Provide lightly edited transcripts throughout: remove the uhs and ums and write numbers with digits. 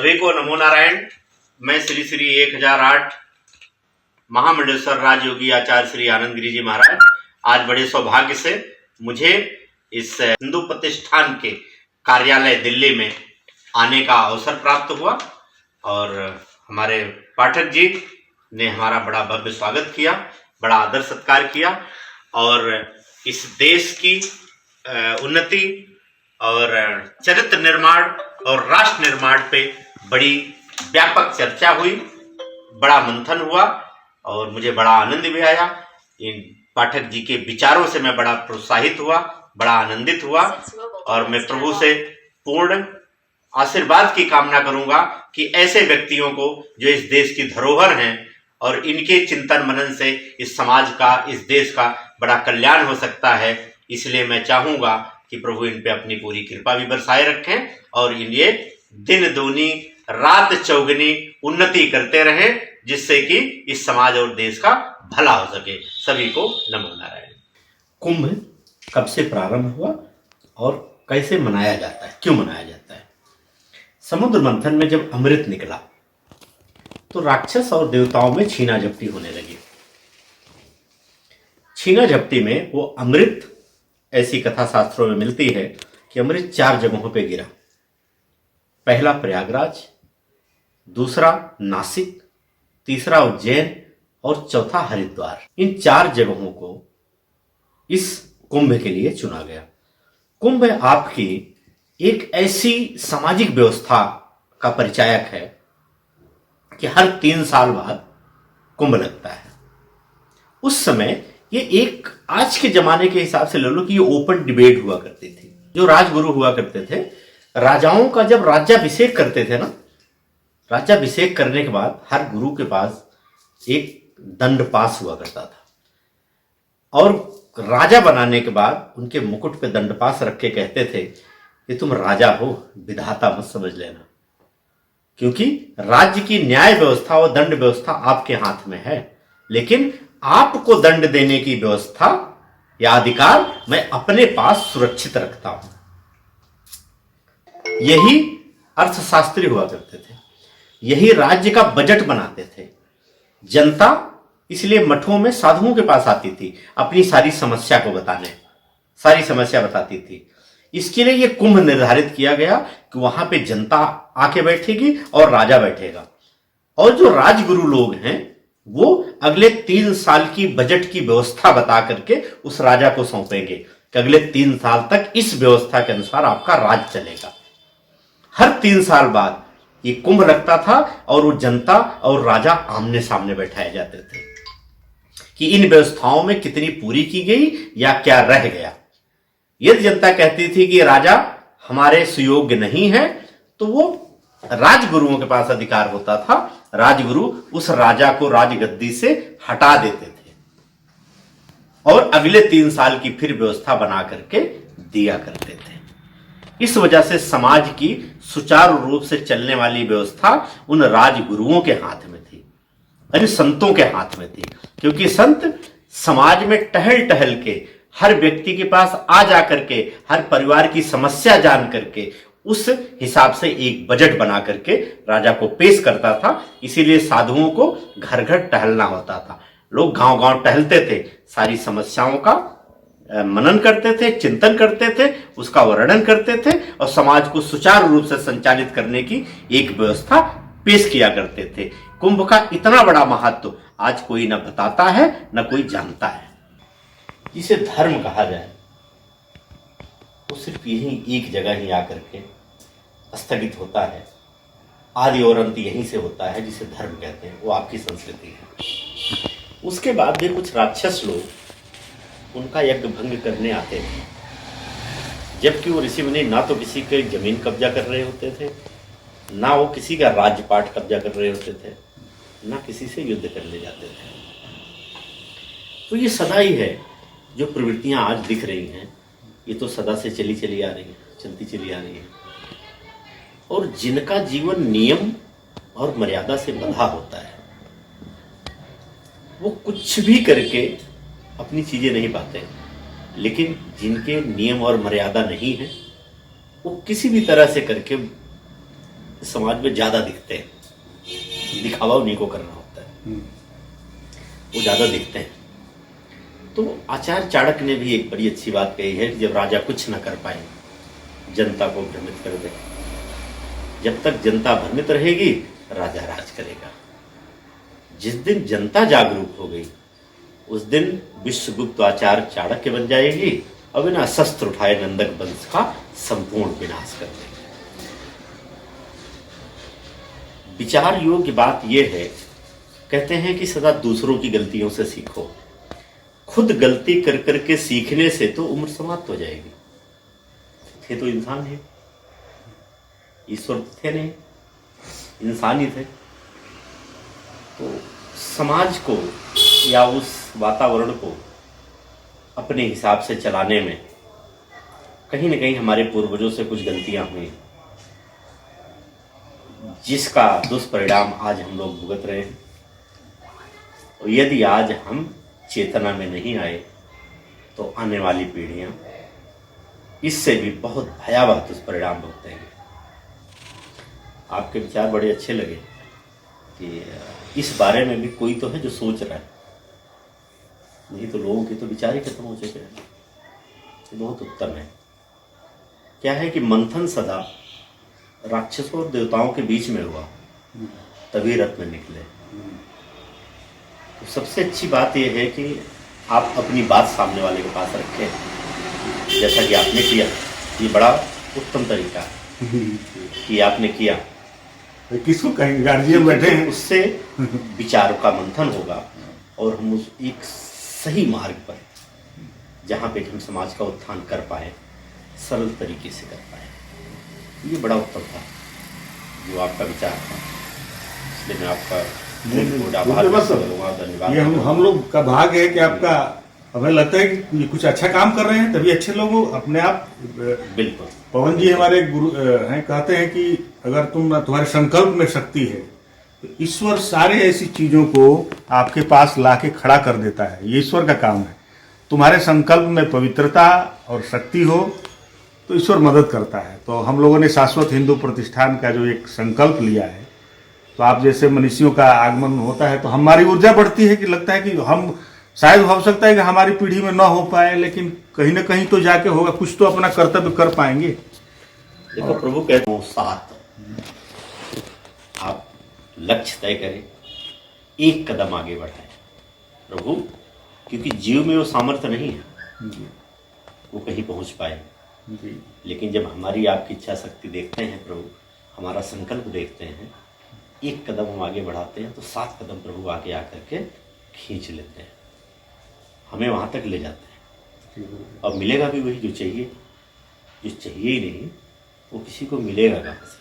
सभी को नमो नारायण। मैं श्री श्री 1008 महामंडलेश्वर राजयोगी आचार्य श्री आनंद गिरी जी महाराज आज बड़े सौभाग्य से मुझे इस हिंदू प्रतिष्ठान के कार्यालय दिल्ली में आने का अवसर प्राप्त हुआ और हमारे पाठक जी ने हमारा बड़ा भव्य स्वागत किया, बड़ा आदर सत्कार किया और इस देश की उन्नति और चरित्र निर्माण और राष्ट्र निर्माण पे बड़ी व्यापक चर्चा हुई, बड़ा मंथन हुआ और मुझे बड़ा आनंद भी आया। इन पाठक जी के विचारों से मैं बड़ा प्रोत्साहित हुआ, बड़ा आनंदित हुआ और मैं प्रभु से पूर्ण आशीर्वाद की कामना करूंगा कि ऐसे व्यक्तियों को जो इस देश की धरोहर हैं और इनके चिंतन मनन से इस समाज का, इस देश का बड़ा कल्याण हो सकता है। इसलिए मैं चाहूंगा कि प्रभु इन पे अपनी पूरी कृपा भी बरसाए रखें और इन्हें दिन दूनी रात चौगनी उन्नति करते रहें, जिससे कि इस समाज और देश का भला हो सके। सभी को नमो नारायण। कुंभ कब से प्रारंभ हुआ और कैसे मनाया जाता है, क्यों मनाया जाता है? समुद्र मंथन में जब अमृत निकला तो राक्षस और देवताओं में छीना झपटी होने लगी। छीना झपटी में वो अमृत, ऐसी कथा शास्त्रों में मिलती है कि अमृत 4 जगहों पे गिरा। पहला प्रयागराज, दूसरा नासिक, तीसरा उज्जैन और चौथा हरिद्वार। इन 4 जगहों को इस कुंभ के लिए चुना गया। कुंभ आपकी एक ऐसी सामाजिक व्यवस्था का परिचायक है कि हर 3 साल बाद कुंभ लगता है। उस समय ये एक आज के जमाने के हिसाब से ले लो कि ये ओपन डिबेट हुआ करती थी। जो राजगुरु हुआ करते थे, राजाओं का जब राज्याभिषेक करते थे ना, राज्याभिषेक करने के बाद हर गुरु के पास एक दंड पास हुआ करता था और राजा बनाने के बाद उनके मुकुट पे दंड पास रख के कहते थे कि तुम राजा हो, विधाता मत समझ लेना, क्योंकि राज्य की न्याय व्यवस्था और दंड व्यवस्था आपके हाथ में है, लेकिन आपको दंड देने की व्यवस्था या अधिकार मैं अपने पास सुरक्षित रखता हूं। यही अर्थशास्त्री हुआ करते थे, यही राज्य का बजट बनाते थे। जनता इसलिए मठों में साधुओं के पास आती थी अपनी सारी समस्या को बताने, सारी समस्या बताती थी। इसके लिए यह कुंभ निर्धारित किया गया कि वहां पे जनता आके बैठेगी और राजा बैठेगा और जो राजगुरु लोग हैं वो अगले 3 साल की बजट की व्यवस्था बता करके उस राजा को सौंपेंगे कि अगले 3 साल तक इस व्यवस्था के अनुसार आपका राज चलेगा। हर 3 साल बाद ये कुंभ लगता था और वो जनता और राजा आमने सामने बैठाए जाते थे कि इन व्यवस्थाओं में कितनी पूरी की गई या क्या रह गया। यदि जनता कहती थी कि राजा हमारे सुयोग्य नहीं है तो वो राजगुरुओं के पास अधिकार होता था, राजगुरु उस राजा को राजगद्दी से हटा देते थे और अगले 3 साल की फिर व्यवस्था बना करके दिया करते थे। इस वजह से समाज की सुचारू रूप से चलने वाली व्यवस्था उन राजगुरुओं के हाथ में थी, यानी संतों के हाथ में थी, क्योंकि संत समाज में टहल टहल के हर व्यक्ति के पास आ जा करके हर परिवार की समस्या जान करके उस हिसाब से एक बजट बना करके राजा को पेश करता था। इसीलिए साधुओं को घर घर टहलना होता था, लोग गांव गांव टहलते थे, सारी समस्याओं का मनन करते थे, चिंतन करते थे, उसका वर्णन करते थे और समाज को सुचारू रूप से संचालित करने की एक व्यवस्था पेश किया करते थे। कुंभ का इतना बड़ा महत्व आज कोई न बताता है न कोई जानता है। जिसे धर्म कहा जाए वो सिर्फ यही एक जगह ही आकर के स्थगित होता है, आदि और अंत यहीं से होता है, जिसे धर्म कहते हैं, वो आपकी संस्कृति है। उसके बाद भी कुछ राक्षस लोग उनका यज्ञ भंग करने आते थे, जबकि वो ऋषि मुनि ना तो किसी के जमीन कब्जा कर रहे होते थे, ना वो किसी का राजपाट कब्जा कर रहे होते थे, ना किसी से युद्ध करने जाते थे। तो ये सदा ही है, जो प्रवृत्तियां आज दिख रही हैं ये तो सदा से चली आ रही है, चलती चली आ रही है। और जिनका जीवन नियम और मर्यादा से बंधा होता है वो कुछ भी करके अपनी चीजें नहीं पाते, लेकिन जिनके नियम और मर्यादा नहीं है वो किसी भी तरह से करके समाज में ज्यादा दिखते हैं, दिखावा उन्हीं को करना होता है, वो ज्यादा दिखते हैं। तो आचार्य चाणक्य ने भी एक बड़ी अच्छी बात कही है कि जब राजा कुछ न कर पाए, जनता को भ्रमित कर दे। जब तक जनता भ्रमित रहेगी, राजा राज करेगा। जिस दिन जनता जागरूक हो गई, उस दिन विश्वगुप्त आचार्य चाणक्य बन जाएगी और बिना शस्त्र उठाए नंदक वंश का संपूर्ण विनाश कर देगी। विचार योग्य बात यह है, कहते हैं कि सदा दूसरों की गलतियों से सीखो। खुद गलती कर करके सीखने से तो उम्र समाप्त हो जाएगी। थे तो इंसान है, ईश्वर थे नहीं, इंसान ही थे। तो समाज को या उस वातावरण को अपने हिसाब से चलाने में कहीं न कहीं हमारे पूर्वजों से कुछ गलतियां हुई, जिसका दुष्परिणाम आज हम लोग भुगत रहे हैं। और यदि आज हम चेतना में नहीं आए तो आने वाली पीढ़ियां इससे भी बहुत भयावह दुष्परिणाम भुगतेंगे। आपके विचार बड़े अच्छे लगे कि इस बारे में भी कोई तो है जो सोच रहा है, नहीं तो लोगों के तो विचार ही खत्म हो चुके हैं। ये बहुत उत्तम है। क्या है कि मंथन सदा राक्षसों और देवताओं के बीच में हुआ, तभी रत्न निकले। तो सबसे अच्छी बात यह है कि आप अपनी बात सामने वाले के पास रखें, जैसा कि आपने किया। ये बड़ा उत्तम तरीका है कि आपने किया। किसको कहेंगे, गार्जियन बैठे हैं, उससे विचार का मंथन होगा और हम उस एक सही मार्ग पर, जहाँ पे हम समाज का उत्थान कर पाए, सरल तरीके से कर पाए। ये बड़ा उत्तम था जो आपका विचार था, इसलिए मैं आपका धन्यवाद। ये हम लोग का भाग्य है कि आपका, हमें लगता है कि ये कुछ अच्छा काम कर रहे हैं, तभी अच्छे लोग अपने आप। बिल्कुल। पवन जी हमारे गुरु हैं, कहते हैं कि अगर तुम्हारे संकल्प में शक्ति है तो ईश्वर सारे ऐसी चीजों को आपके पास लाके खड़ा कर देता है। ये ईश्वर का काम है। तुम्हारे संकल्प में पवित्रता और शक्ति हो तो ईश्वर मदद करता है। तो हम लोगों ने शाश्वत हिंदू प्रतिष्ठान का जो एक संकल्प लिया है, तो आप जैसे मनीषियों का आगमन होता है तो हमारी ऊर्जा बढ़ती है कि लगता है कि हम शायद हो सकता है कि हमारी पीढ़ी में न हो पाए, लेकिन कहीं ना कहीं तो जाके होगा, कुछ तो अपना कर्तव्य कर पाएंगे। देखो प्रभु कहते हैं 7, आप लक्ष्य तय करें, एक कदम आगे बढ़ाएं प्रभु, क्योंकि जीव में वो सामर्थ्य नहीं है वो कहीं पहुंच पाए। लेकिन जब हमारी आपकी इच्छा शक्ति देखते हैं प्रभु, हमारा संकल्प देखते हैं, एक कदम हम आगे बढ़ाते हैं तो 7 कदम प्रभु आगे आकर के खींच लेते हैं, हमें वहां तक ले जाते हैं। और मिलेगा भी वही जो चाहिए। जो चाहिए ही नहीं वो किसी को मिलेगा कहाँ से।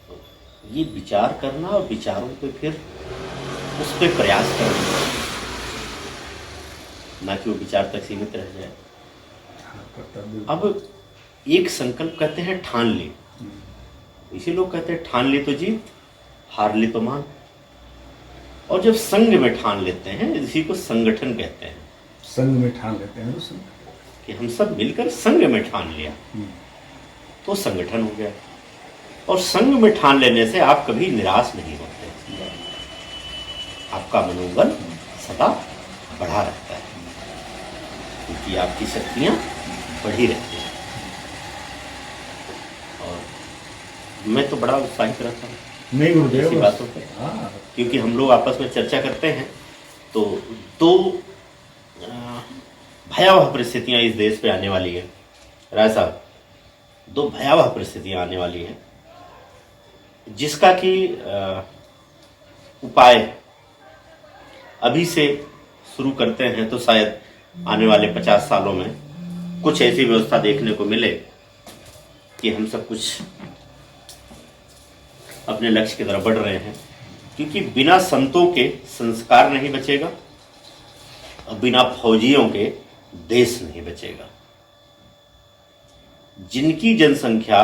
तो ये विचार करना और विचारों पे फिर उस पर प्रयास करना, ना कि वो विचार तक सीमित रह जाए। अब एक संकल्प कहते हैं ठान ले, इसी लोग कहते हैं ठान ले तो जीत, हार ले तो मान। और जब संघ में ठान लेते हैं, इसी को संगठन कहते हैं। संघ में ठान लेते हैं तो कि हम सब मिलकर संघ में ठान लिया तो संगठन हो गया। और संघ में ठान लेने से आप कभी निराश नहीं होते, आपका मनोबल सदा बढ़ा रहता है, क्योंकि आपकी शक्तियां बढ़ी रहती हैं। और मैं तो बड़ा उत्साहित रहता हूँ नहीं गुरुदेव ऐसी बातों पे, क्योंकि हम लोग आपस में चर्चा करते हैं तो 2 भयावह परिस्थितियां इस देश पे आने वाली है राय साहब। 2 भयावह परिस्थितियां आने वाली हैं, जिसका कि उपाय अभी से शुरू करते हैं तो शायद आने वाले 50 सालों में कुछ ऐसी व्यवस्था देखने को मिले कि हम सब कुछ अपने लक्ष्य की तरफ बढ़ रहे हैं। क्योंकि बिना संतों के संस्कार नहीं बचेगा और बिना फौजियों के देश नहीं बचेगा। जिनकी जनसंख्या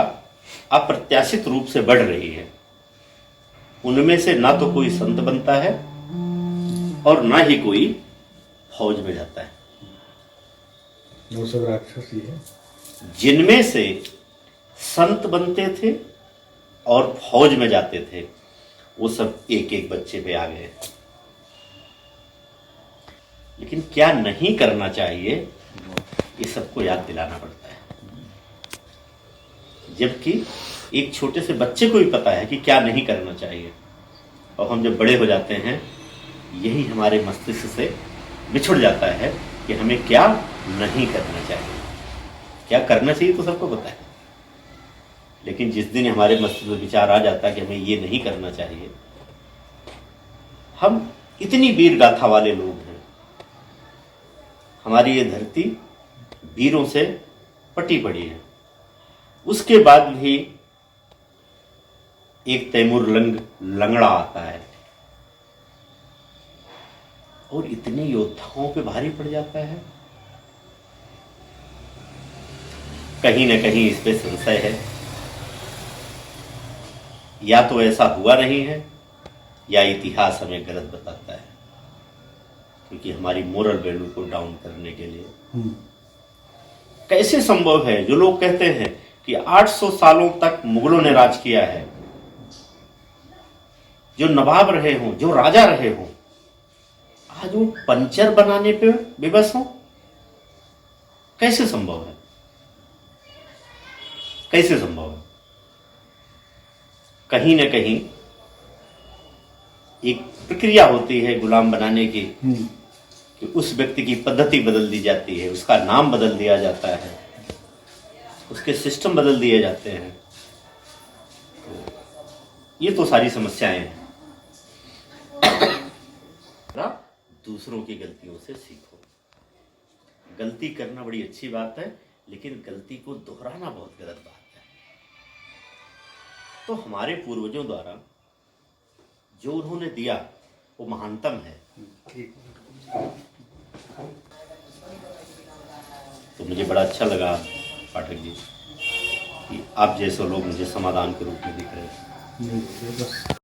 अप्रत्याशित रूप से बढ़ रही है, उनमें से ना तो कोई संत बनता है और ना ही कोई फौज में जाता है। वो सब राक्षस ही है। जिनमें से संत बनते थे और फौज में जाते थे, वो सब एक एक बच्चे पे आ गए। लेकिन क्या नहीं करना चाहिए, ये सबको याद दिलाना पड़ता है। जबकि एक छोटे से बच्चे को भी पता है कि क्या नहीं करना चाहिए, और हम जब बड़े हो जाते हैं यही हमारे मस्तिष्क से बिछुड़ जाता है कि हमें क्या नहीं करना चाहिए। क्या करना चाहिए तो सबको पता है, लेकिन जिस दिन हमारे मस्तिष्क में विचार आ जाता है कि हमें ये नहीं करना चाहिए, हम इतनी वीर गाथा वाले लोग हैं, हमारी ये धरती वीरों से पटी पड़ी है, उसके बाद भी एक तैमूर लंगड़ा आता है और इतने योद्धाओं पे भारी पड़ जाता है। कहीं ना कहीं इस पे संशय है, या तो ऐसा हुआ नहीं है या इतिहास हमें गलत बताता है, क्योंकि हमारी मोरल वैल्यू को डाउन करने के लिए कैसे संभव है। जो लोग कहते हैं कि 800 सालों तक मुगलों ने राज किया है, जो नवाब रहे हों, जो राजा रहे हों, आज वो पंचर बनाने पे विवश हों, कैसे संभव है? कैसे संभव है? कहीं ना कहीं एक प्रक्रिया होती है गुलाम बनाने की, कि उस व्यक्ति की पद्धति बदल दी जाती है, उसका नाम बदल दिया जाता है, उसके सिस्टम बदल दिए जाते हैं। ये तो सारी समस्याएं हैं। दूसरों की गलतियों से सीखो। गलती करना बड़ी अच्छी बात है, लेकिन गलती को दोहराना बहुत गलत बात है। तो हमारे पूर्वजों द्वारा जो उन्होंने दिया वो महानतम है। तो मुझे बड़ा अच्छा लगा पाठक जी कि आप जैसे लोग मुझे समाधान के रूप में दिख रहे हैं।